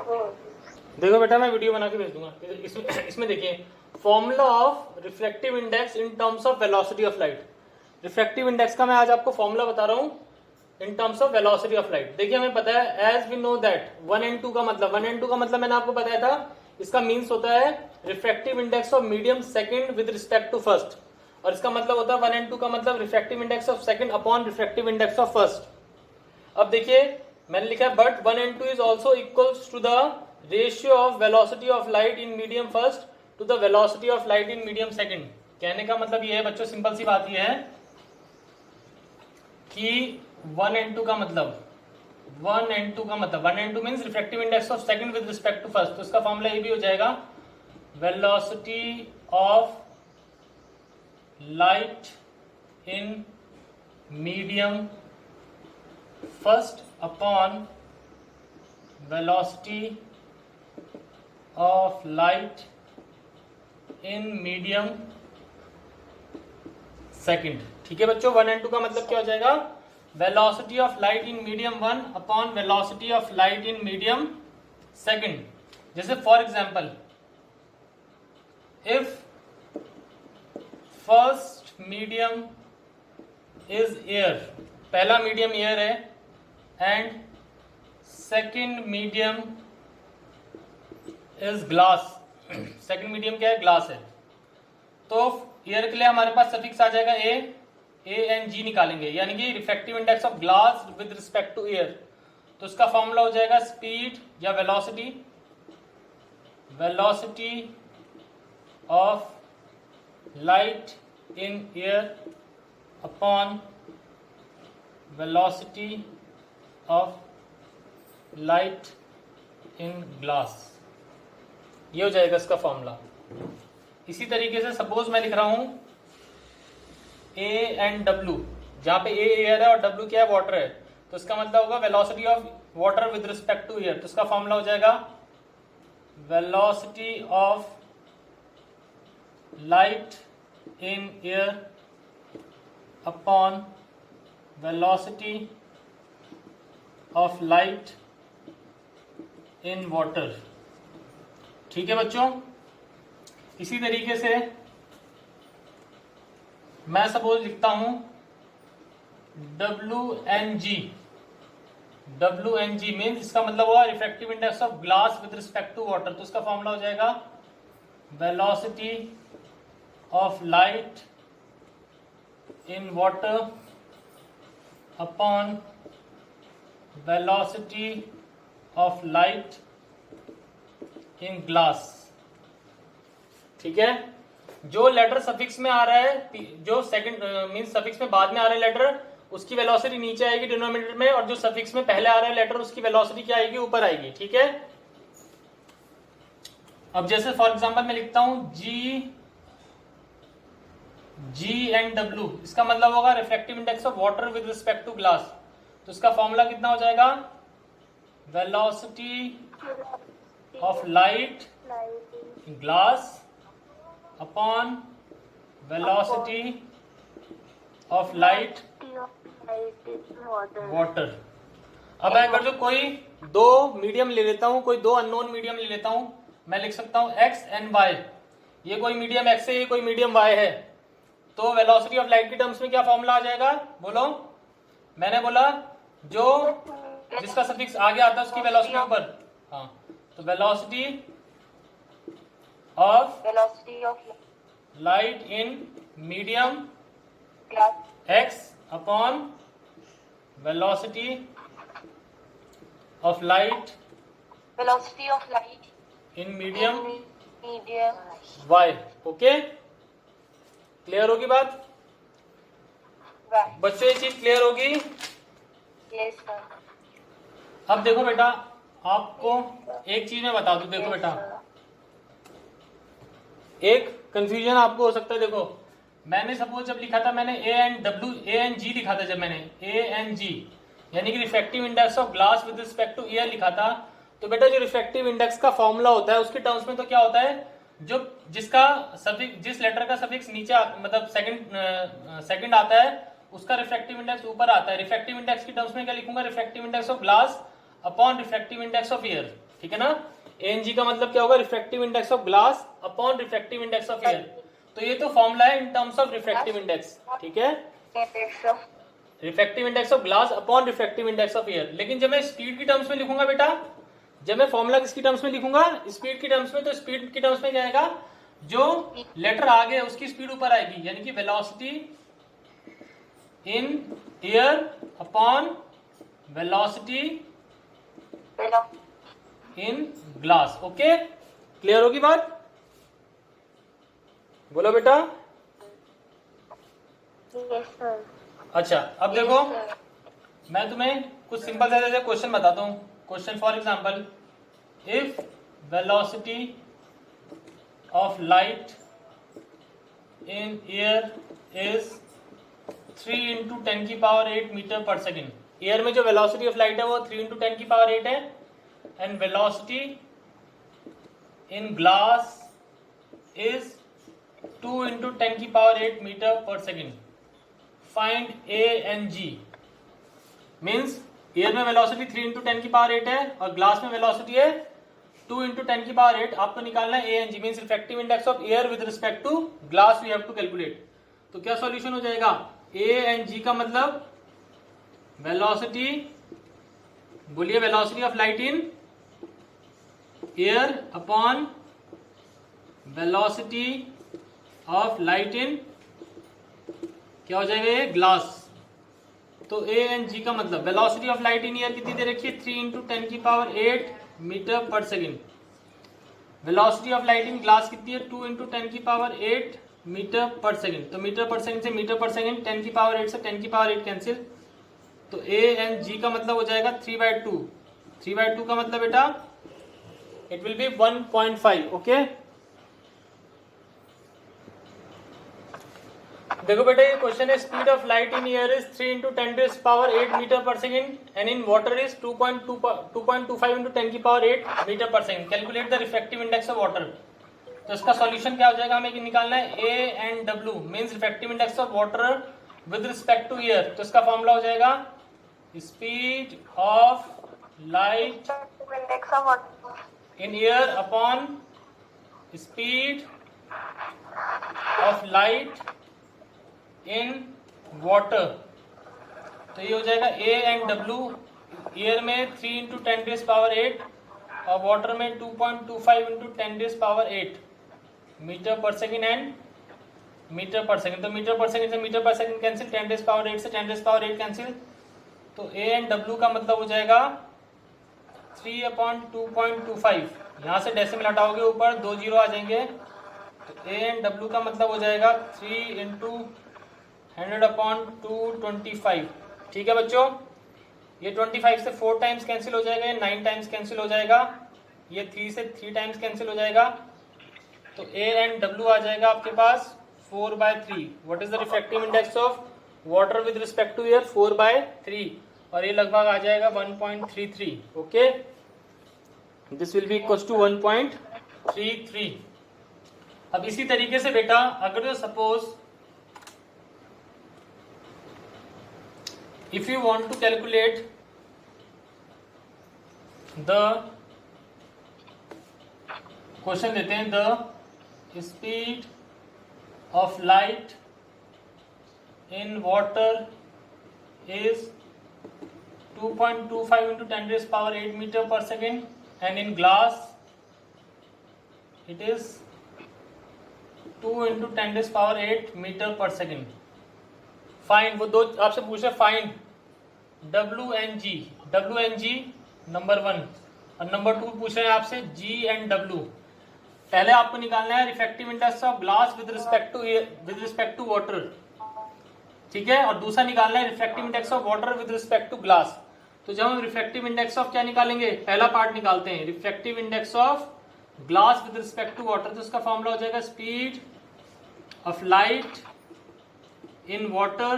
देखो बेटा मैं वीडियो बना के भेज दूंगा। इसमें देखिए formula of refractive index in terms of velocity of light. Refractive index का मैं आज आपको फॉर्मूला बता रहा हूँ in terms of velocity of light. देखिए हमें पता है as we know that 1 and 2 का मतलब मैंने आपको बताया था, इसका मीन्स होता है refractive index of medium second with respect to first, और इसका मतलब होता है 1 and 2 का मतलब refractive index of second upon refractive index of first. अब देखिए मैंने लिखा है but 1 and 2 is also equals to the ratio of velocity of light in medium first to the velocity of light in medium second. कहने का मतलब ये है बच्चों, सिंपल सी बात ये है कि 1 and 2 का मतलब 1 and 2 means refractive index of second with respect to first. तो इसका फॉर्मूला ये भी हो जाएगा velocity of light in medium first upon velocity of light in medium second. ठीक है बच्चों, 1 and 2 का मतलब क्या हो जाएगा, velocity of light in medium 1 upon velocity of light in medium second. जैसे for example if first medium is air, पहला मीडियम एयर है, and second medium is glass, second medium क्या है, ग्लास है, तो एयर के लिए हमारे पास सफिक्स आ जाएगा ए एंड जी निकालेंगे, यानी कि refractive index of glass with respect to air. तो इसका फॉर्मूला हो जाएगा स्पीड या velocity of light in air upon velocity of light in glass. ये हो जाएगा इसका फॉर्मूला। इसी तरीके से सपोज मैं लिख रहा हूं ए एंड डब्ल्यू, जहां पे ए एयर है और डब्ल्यू क्या है, वाटर है, तो इसका मतलब होगा velocity of water with respect to air. तो इसका फॉर्मूला हो जाएगा velocity of light in air upon velocity of light in water. ठीक है बच्चों, इसी तरीके से मैं सपोज लिखता हूं WNG मीन्स इसका मतलब हुआ refractive index of glass with respect to water. तो इसका फॉर्मूला हो जाएगा velocity of light in water upon velocity of light in glass. ठीक है, जो लेटर सफिक्स में आ रहा है, जो सेकंड मींस सफिक्स में बाद में आ रहा है लेटर, उसकी वेलोसिटी नीचे आएगी डिनोमिनेटर में, और जो सफिक्स में पहले आ रहा है लेटर, उसकी वेलोसिटी क्या आएगी, ऊपर आएगी। ठीक है, अब जैसे फॉर एग्जांपल मैं लिखता हूं जी एंड डब्ल्यू, इसका मतलब होगा refractive index of water with respect to glass. तो इसका फॉर्मूला कितना हो जाएगा, velocity of light in glass upon velocity of light water. अब मैं अगर जो कोई दो मीडियम ले लेता हूं, कोई दो अननोन मीडियम ले लेता हूं, मैं लिख सकता हूं x एंड y। ये कोई मीडियम x है, ये कोई मीडियम y है, तो वेलोसिटी ऑफ लाइट की टर्म्स में क्या फॉर्मूला आ जाएगा, बोलो। मैंने बोला जो जिसका सफिक्स आगे आता है उसकी वेलोसिटी ऊपर, हाँ, तो velocity of light in medium x upon velocity of light in medium y। Okay, clear होगी बात बच्चों, ये चीज क्लियर होगी। Yes sir. अब देखो बेटा, आपको एक चीज मैं बता दूं, देखो बेटा, एक कंफ्यूजन आपको हो सकता है। देखो मैंने सपोज जब लिखा था, मैंने ए एंड जी लिखा था, जब मैंने ए एंड जी यानी कि refractive index of glass with respect to air लिखा था, तो बेटा जो रिफ्रैक्टिव इंडेक्स का फॉर्मूला होता है उसके टर्म्स में तो क्या होता है, जो जिसका सफिक्स, जिस लेटर का सफिक्स नीचे मतलब सेकंड आता है, उसका रिफ्रैक्टिव इंडेक्स ऊपर आता है। रिफ्रैक्टिव इंडेक्स की टर्म्स में क्या लिखूंगा, refractive index of glass upon refractive index of air. ठीक है ना। ANG का मतलब क्या होगा, refractive index of glass upon refractive index of air. तो ये तो फॉर्मूला है इन टर्म्स ऑफ रिफ्रैक्टिव इंडेक्स, ठीक है, refractive index of glass upon refractive index of air. लेकिन जब मैं स्पीड की टर्म्स में लिखूंगा बेटा, जब मैं फॉर्मूला किसकी टर्म्स में लिखूंगा, स्पीड की टर्म्स में, तो स्पीड की टर्म्स में क्या आएगा, जो लेटर आगे है उसकी स्पीड ऊपर आएगी, यानी कि velocity in air upon velocity in glass. Okay, clear होगी बात, बोलो बेटा। Yes sir. अच्छा अब देखो, मैं तुम्हें कुछ सिंपल से क्वेश्चन बताता हूँ। Question for example, if velocity of light in air is 3 into 10 की power 8 metre per second. Air में जो वेलोसिटी ऑफ लाइट है वो 3 इंटू 10 की पावर 8 है, and velocity in glass is 2 into 10 की power 8 metre per second. Find A and G। Means air में velocity 3 into 10 की पावर 8 है और ग्लास में वेलोसिटी है 2 इंटू 10 की पावर 8। आपको निकालना है A and G, means refractive index of air with respect to glass we have to calculate. तो क्या सॉल्यूशन हो जाएगा, A and G का मतलब वेलोसिटी, बोलिए, velocity of light in air upon velocity of light इन, क्या हो जाएगा ये, ग्लास। तो A एंड G का मतलब velocity of light in air कितनी दे रखी है, 3 इंटू 10 की power 8 metre per second. Velocity of light in glass कितनी है, 2 इंटू 10 की पावर 8 मीटर पर सेकेंड। तो मीटर पर सेकेंड से मीटर पर सेकेंड, 10 की पावर 8 से 10 की पावर 8 कैंसिल। तो A एंड G का मतलब हो जाएगा 3/2। 3/2 का मतलब बेटा इट विल बी 1.5। ओके, देखो बेटा ये क्वेश्चन है, speed of light in air is 3 into 10 to power 8 metre per second and in water is 2.25 into 10 की power 8 metre per second. Calculate the refractive index of water. तो इसका solution क्या हो जाएगा, हमें निकालना है A and W, means refractive index of water with respect to air. तो इसका फॉर्मूला हो जाएगा speed of light in air upon speed of light in water. तो ये हो जाएगा A एंड W। एयर में 3 इंटू 10 रेज पावर 8 और वाटर में 2.25 into 10 raise power 8 metre per second and metre per second. तो मीटर पर सेकेंड से metre per second cancel, 10 raise power 8 से 10 रेज पावर 8 कैंसिल। तो A एंड W का मतलब हो जाएगा 3/2.25। यहाँ से डेसिमल हटाओगे ऊपर 2 जीरो आ जाएंगे। तो A एंड W का मतलब हो जाएगा 3 इंटू 100/225। ठीक है बच्चों, ये 25 से 4 टाइम्स कैंसिल हो जाएगा, ये 9 टाइम्स कैंसिल हो जाएगा, ये 3 से 3 टाइम्स कैंसिल हो जाएगा। तो A एंड W आ जाएगा आपके पास 4/3। What is the refractive index of water with respect to air, 4/3, और ये लगभग आ जाएगा 1.33। Okay, this will be equal to 1.33। अब इसी तरीके से बेटा अगर suppose if you want to calculate the question देते हैं, the speed of light in water is 2.25 into 10 raised power 8 meter per second and in glass it is 2 into 10 raised power 8 meter per second। Find, वो दो आपसे पूछे, find W and G। W and G number 1 और number 2 पूछ रहे हैं आपसे G and W। पहले आपको निकालना है refractive index of glass with respect to water, ठीक है, और दूसरा निकालना है refractive index of water with respect to glass. तो जब हम रिफ्रैक्टिव इंडेक्स ऑफ क्या निकालेंगे, पहला पार्ट निकालते हैं refractive index of glass with respect to water. तो उसका फॉर्मूला हो जाएगा speed of light in water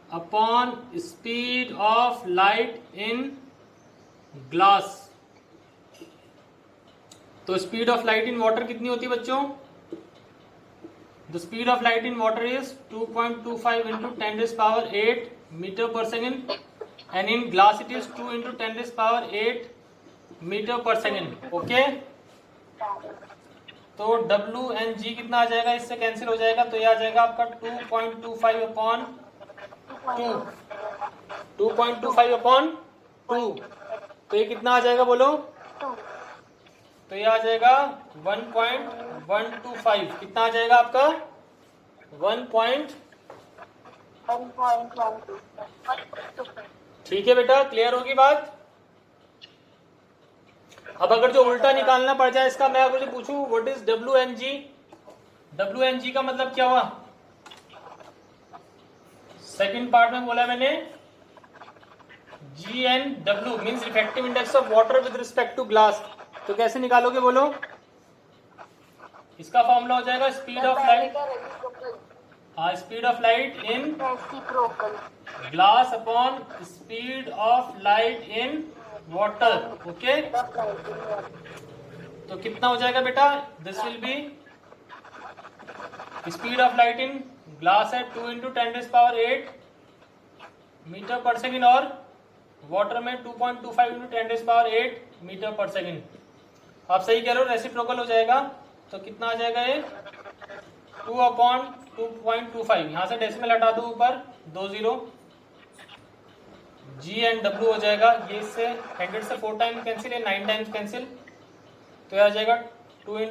upon speed of light in glass। तो speed of light in water कितनी होती है बच्चों, the speed of light in water is 2.25 into 10 raise power 8 metre per second and in glass it is 2 into 10 raise power 8 metre per second. Okay, तो W N जी कितना आ जाएगा, इससे cancel हो जाएगा, तो ये आ जाएगा आपका 2.25 अपॉन 2, 2.25 अपॉन 2, तो ये कितना आ जाएगा बोलो, तो ये आ जाएगा 1.125, कितना आ जाएगा आपका 1. ठीक है बेटा, क्लियर होगी बात। अब अगर जो उल्टा निकालना पड़ जाए इसका, मैं अगर पूछूं what is W N G, W N G का मतलब क्या हुआ, सेकंड पार्ट में बोला मैंने G N W means refractive index of water with respect to glass, तो कैसे निकालोगे बोलो, इसका फॉर्मूला हो जाएगा स्पीड ऑफ लाइट, हाँ speed of light in glass upon speed of light in water. Okay, तो कितना हो जाएगा बेटा, this will be speed of light in glass है 2 × 10⁸ मीटर पर सेकेंड, और वाटर में 2.25 × 10⁸ मीटर पर सेकेंड। आप सही कह रहे हो, रेसिप्रोकल हो जाएगा, तो कितना आ जाएगा ये 2/2.25, यहां से डेसिमल हटा दो ऊपर 2 0, जी एंड डब्ल्यू हो जाएगा, ये इससे 100 से 4 टाइम कैंसिल है, 9 टाइम्स कैंसिल, तो ये आ जाएगा 2 ×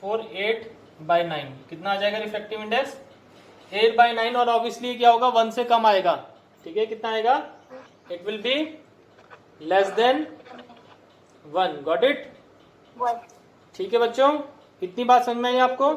4 8/9, कितना आ जाएगा रिफ्रैक्टिव इंडेक्स 8/9, और ऑब्वियसली क्या होगा 1 से कम आएगा। ठीक है, कितना आएगा, it will be less than 1। Got it. ठीक है बच्चों, इतनी बात समझ में आई आपको।